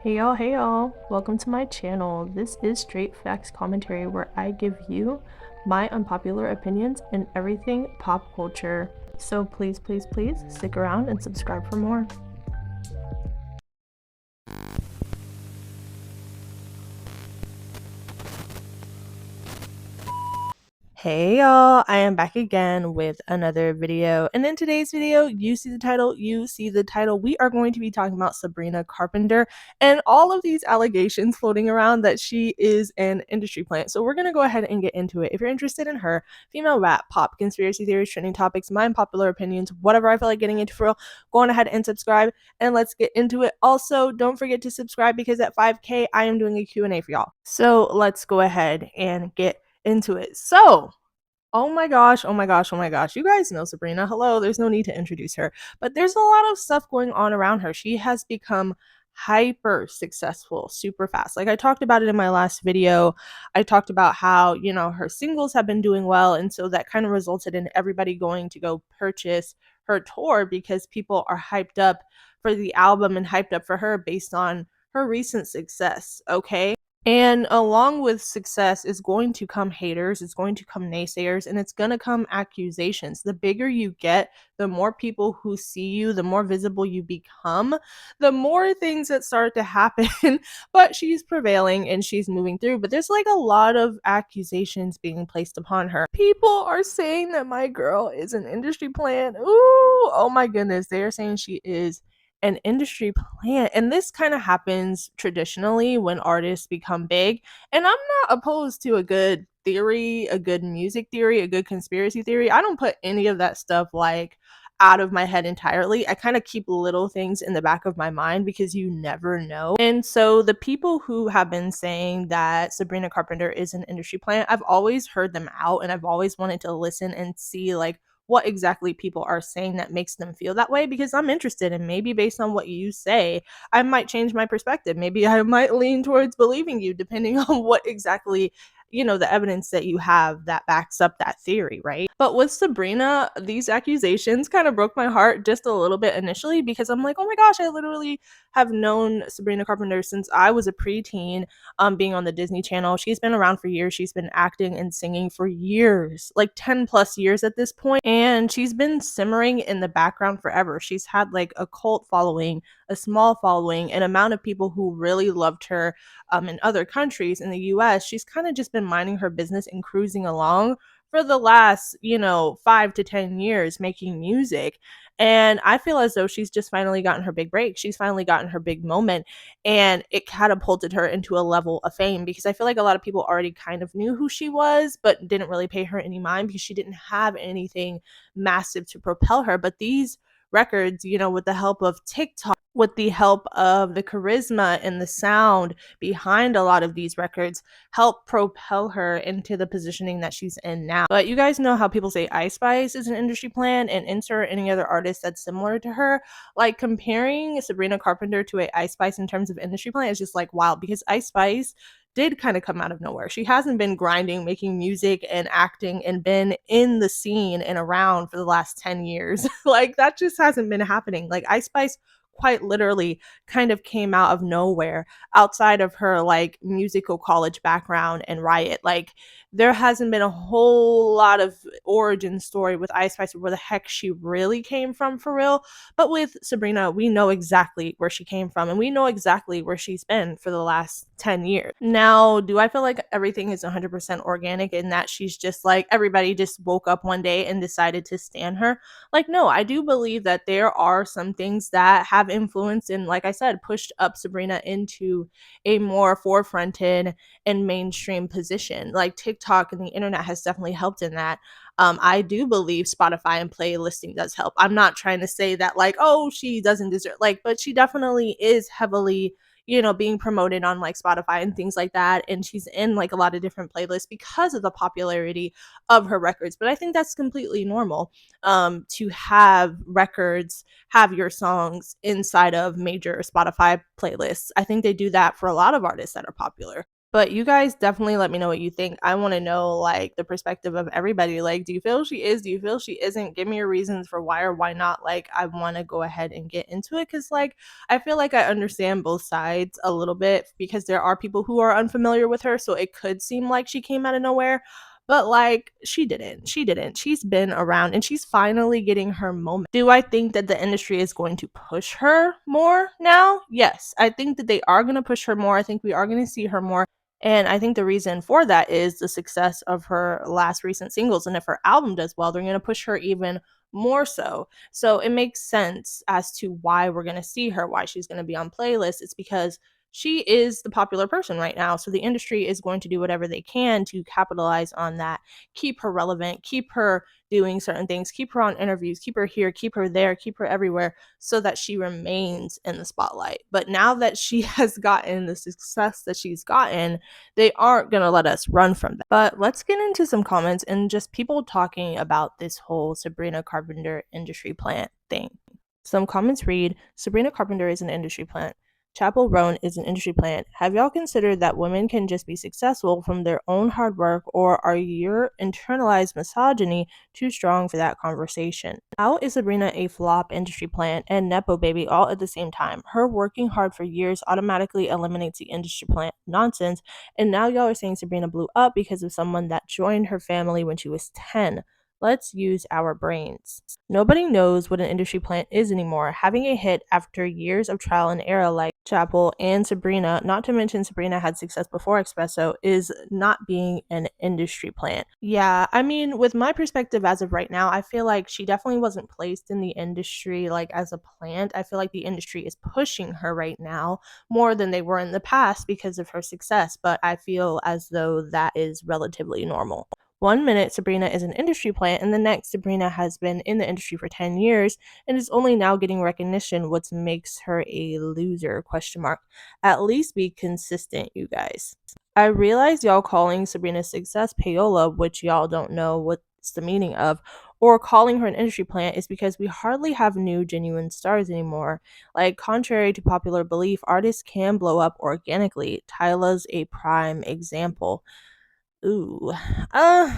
Hey y'all, welcome to my channel. This is Straight Facts Commentary where I give you my unpopular opinions in everything pop culture. So please stick around and subscribe for more. Hey y'all, I am back again with another video, and in today's video, you see the title, we are going to be talking about Sabrina Carpenter and all of these allegations floating around that she is an industry plant. So we're going to go ahead and get into it. If you're interested in her, female rap, pop, conspiracy theories, trending topics, my unpopular opinions, whatever I feel like getting into for real, go on ahead and subscribe, and let's get into it. Also, don't forget to subscribe because at 5K, I am doing a Q&A for y'all. So let's go ahead and get into it. So, oh my gosh. You guys know Sabrina. Hello, there's no need to introduce her. But there's a lot of stuff going on around her. She has become hyper successful super fast. Like I talked about it in my last video. I talked about how, her singles have been doing well. And so that kind of resulted in everybody going to go purchase her tour because people are hyped up for the album and hyped up for her based on her recent success. Okay. And along with success is going to come haters, it's going to come naysayers, and it's going to come accusations. The bigger you get, the more people who see you, the more visible you become, the more things that start to happen. But she's prevailing and she's moving through. But there's like a lot of accusations being placed upon her. People are saying that my girl is an industry plant. Ooh, oh my goodness. They are saying she is an industry plant. And this kind of happens traditionally when artists become big. And I'm not opposed to a good theory, a good music theory, a good conspiracy theory. I don't put any of that stuff like out of my head entirely. I kind of keep little things in the back of my mind because you never know. And so the people who have been saying that Sabrina Carpenter is an industry plant, I've always heard them out and I've always wanted to listen and see like what exactly people are saying that makes them feel that way because I'm interested, and maybe based on what you say, I might change my perspective. Maybe I might lean towards believing you depending on what exactly the evidence that you have that backs up that theory, right? But with Sabrina, these accusations kind of broke my heart just a little bit initially because I'm like, oh my gosh, I literally have known Sabrina Carpenter since I was a preteen, being on the Disney Channel. She's been around for years. She's been acting and singing for years, like 10 plus years at this point, and she's been simmering in the background forever. She's had like a cult following, a small following, an amount of people who really loved her in other countries. In the US, she's kind of just been minding her business and cruising along for the last 5 to 10 years making music. And I feel as though she's just finally gotten her big break. She's finally gotten her big moment, and it catapulted her into a level of fame because I feel like a lot of people already kind of knew who she was but didn't really pay her any mind because she didn't have anything massive to propel her. But these records, with the help of TikTok, with the help of the charisma and the sound behind a lot of these records, help propel her into the positioning that she's in now. But you guys know how people say Ice Spice is an industry plan and insert any other artist that's similar to her. Like comparing Sabrina Carpenter to a Ice Spice in terms of industry plan is just like wild because Ice Spice did kind of come out of nowhere. She hasn't been grinding, making music and acting and been in the scene and around for the last 10 years. Like that just hasn't been happening. Like Ice Spice quite literally kind of came out of nowhere outside of her like musical college background and Riot. Like there hasn't been a whole lot of origin story with Ice Spice where the heck she really came from for real. But with Sabrina, we know exactly where she came from and we know exactly where she's been for the last 10 years. Now, do I feel like everything is 100% organic in that she's just like everybody just woke up one day and decided to stan her? Like, no, I do believe that there are some things that have influenced and, like I said, pushed up Sabrina into a more forefronted and mainstream position. Like TikTok and the internet has definitely helped in that. I do believe Spotify and playlisting does help. I'm not trying to say that like, oh, she doesn't deserve but she definitely is heavily being promoted on like Spotify and things like that. And she's in like a lot of different playlists because of the popularity of her records. But I think that's completely normal, to have records, have your songs inside of major Spotify playlists. I think they do that for a lot of artists that are popular. But you guys definitely let me know what you think. I want to know like the perspective of everybody. Like, do you feel she is? Do you feel she isn't? Give me your reasons for why or why not. Like, I want to go ahead and get into it because, like, I feel like I understand both sides a little bit because there are people who are unfamiliar with her. So it could seem like she came out of nowhere. But like she didn't. She didn't. She's been around and she's finally getting her moment. Do I think that the industry is going to push her more now? Yes. I think that they are going to push her more. I think we are going to see her more. And I think the reason for that is the success of her last recent singles. And if her album does well, they're going to push her even more so. So it makes sense as to why we're going to see her, why she's going to be on playlists. It's because she is the popular person right now. So the industry is going to do whatever they can to capitalize on that, keep her relevant, keep her doing certain things, keep her on interviews, keep her here, keep her there, keep her everywhere so that she remains in the spotlight. But now that she has gotten the success that she's gotten, they aren't going to let us run from that. But let's get into some comments and just people talking about this whole Sabrina Carpenter industry plant thing. Some comments read, Sabrina Carpenter is an industry plant. Chapel Roan is an industry plant. Have y'all considered that women can just be successful from their own hard work, or are your internalized misogyny too strong for that conversation? How is Sabrina a flop industry plant and Nepo baby all at the same time? Her working hard for years automatically eliminates the industry plant nonsense, and now y'all are saying Sabrina blew up because of someone that joined her family when she was 10. Let's use our brains. Nobody knows what an industry plant is anymore. Having a hit after years of trial and error like Chapel and Sabrina, not to mention Sabrina had success before Espresso, is not being an industry plant. Yeah, I mean, with my perspective as of right now, I feel like she definitely wasn't placed in the industry like as a plant. I feel like the industry is pushing her right now more than they were in the past because of her success, but I feel as though that is relatively normal. One minute Sabrina is an industry plant, and the next Sabrina has been in the industry for 10 years and is only now getting recognition. What makes her a loser? Question mark. At least be consistent, you guys. I realize y'all calling Sabrina's success payola, which y'all don't know what's the meaning of, or calling her an industry plant is because we hardly have new genuine stars anymore. Like, contrary to popular belief, artists can blow up organically. Tyla's a prime example. Ooh, uh,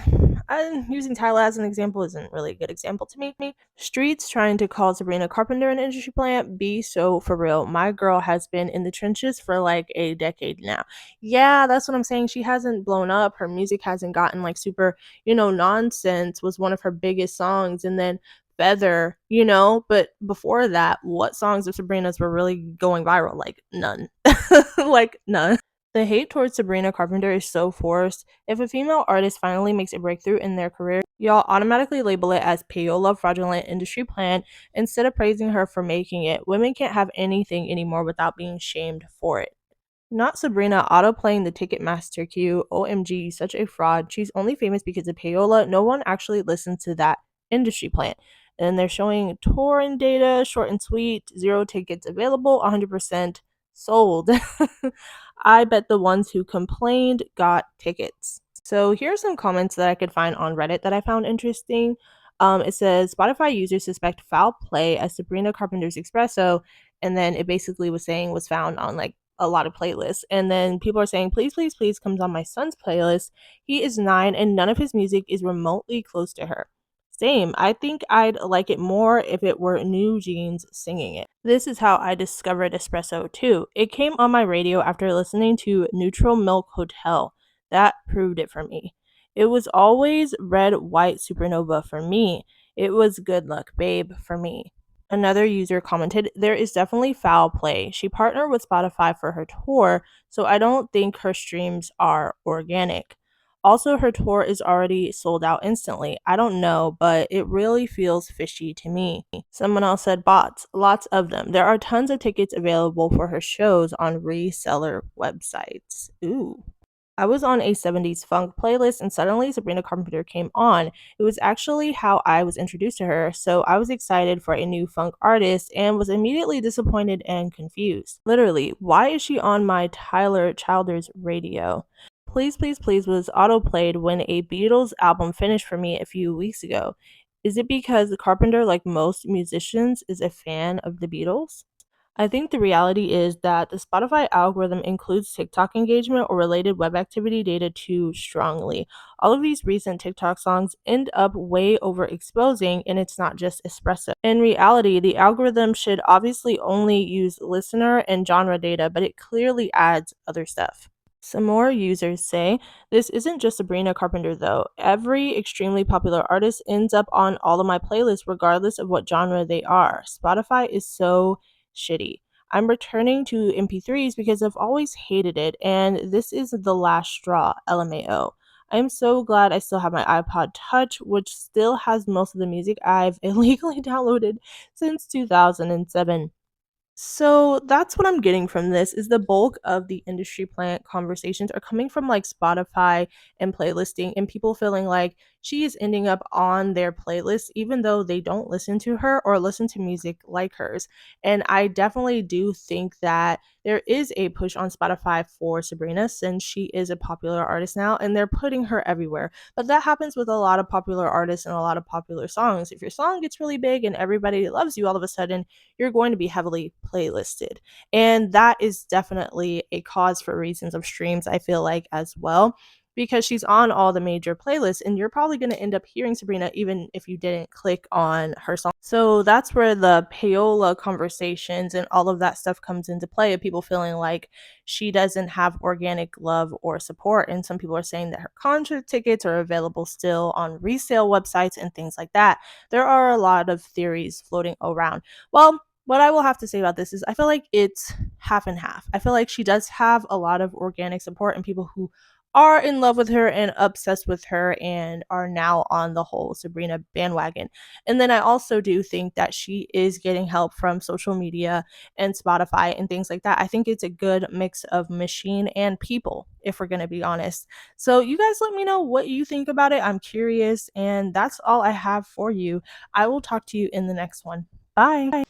using Tyler as an example isn't really a good example to me. Streets trying to call Sabrina Carpenter an industry plant. Be so for real. My girl has been in the trenches for like a decade now. Yeah, that's what I'm saying. She hasn't blown up. Her music hasn't gotten like super, nonsense was one of her biggest songs. And then Feather, but before that, what songs of Sabrina's were really going viral? Like none. Like none. The hate towards Sabrina Carpenter is so forced. If a female artist finally makes a breakthrough in their career, y'all automatically label it as payola fraudulent industry plant instead of praising her for making it. Women can't have anything anymore without being shamed for it. Not Sabrina auto-playing the Ticketmaster queue. OMG, such a fraud. She's only famous because of payola. No one actually listens to that industry plant. And they're showing touring data, short and sweet, 0 tickets available, 100% sold. I bet the ones who complained got tickets. So here's some comments that I could find on Reddit that I found interesting. It says Spotify users suspect foul play as Sabrina Carpenter's Espresso, and then it basically was saying was found on like a lot of playlists. And then people are saying, please, please, please comes on my son's playlist. He is 9 and none of his music is remotely close to her. Same. I think I'd like it more if it were New Jeans singing it. This is how I discovered Espresso too. It came on my radio after listening to Neutral Milk Hotel. That proved it for me. It was always Red White Supernova for me. It was Good Luck Babe for me. Another user commented, there is definitely foul play. She partnered with Spotify for her tour, so I don't think her streams are organic. Also, her tour is already sold out instantly. I don't know, but it really feels fishy to me. Someone else said bots, lots of them. There are tons of tickets available for her shows on reseller websites. Ooh. I was on a 70s funk playlist and suddenly Sabrina Carpenter came on. It was actually how I was introduced to her, so I was excited for a new funk artist and was immediately disappointed and confused. Literally, why is she on my Tyler Childers radio? Please, please, please was auto-played when a Beatles album finished for me a few weeks ago. Is it because Carpenter, like most musicians, is a fan of the Beatles? I think the reality is that the Spotify algorithm includes TikTok engagement or related web activity data too strongly. All of these recent TikTok songs end up way overexposing, and it's not just espresso. In reality, the algorithm should obviously only use listener and genre data, but it clearly adds other stuff. Some more users say this isn't just Sabrina Carpenter though. Every extremely popular artist ends up on all of my playlists regardless of what genre they are. Spotify is so shitty. I'm returning to MP3s because I've always hated it, and this is the last straw, LMAO. I'm so glad I still have my iPod Touch, which still has most of the music I've illegally downloaded since 2007. So that's what I'm getting from this is the bulk of the industry plant conversations are coming from like Spotify and playlisting and people feeling like she is ending up on their playlist even though they don't listen to her or listen to music like hers. And I definitely do think that there is a push on Spotify for Sabrina since she is a popular artist now and they're putting her everywhere. But that happens with a lot of popular artists and a lot of popular songs. If your song gets really big and everybody loves you all of a sudden, you're going to be heavily playlisted. And that is definitely a cause for reasons of streams, I feel like, as well. Because she's on all the major playlists, and you're probably going to end up hearing Sabrina even if you didn't click on her song. So that's where the payola conversations and all of that stuff comes into play of people feeling like she doesn't have organic love or support. And some people are saying that her concert tickets are available still on resale websites and things like that. There are a lot of theories floating around. Well, what I will have to say about this is I feel like it's half and half. I feel like she does have a lot of organic support and people who are in love with her and obsessed with her and are now on the whole Sabrina bandwagon. And then I also do think that she is getting help from social media and Spotify and things like that. I think it's a good mix of machine and people, if we're going to be honest. So, you guys let me know what you think about it. I'm curious. And that's all I have for you. I will talk to you in the next one. Bye.